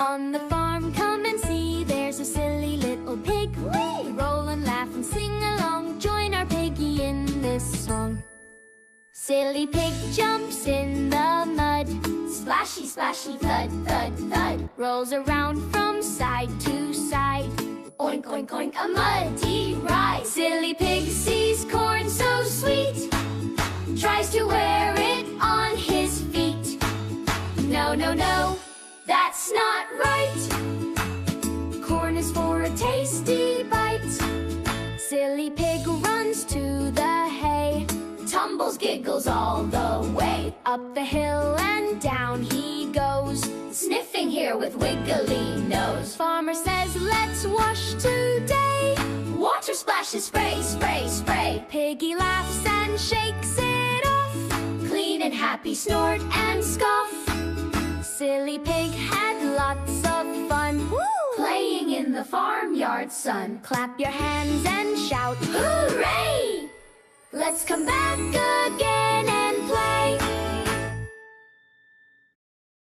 On the farm, come and see, there's a silly little pig. Whee! Roll and laugh and sing along, join our piggy in this song. Silly pig jumps in the mud, splashy, splashy, thud, thud, thud. Rolls around from side to side, oink, oink, oink, a muddy ride. Silly pig sees corn so sweet, tries to wear it on his feet. No, no, no, that's not right. Corn is for a tasty bite. Silly pig runs to the hay, tumbles, giggles all the way. Up the hill and down he goes, sniffing here with wiggly nose. Farmer says, let's wash today. Water splashes, spray, spray, spray. Piggy laughs and shakes it off, clean and happy, snort and scoff. Silly pig had lots of fun. Woo! Playing in the farmyard sun. Clap your hands and shout, hooray! Let's come back again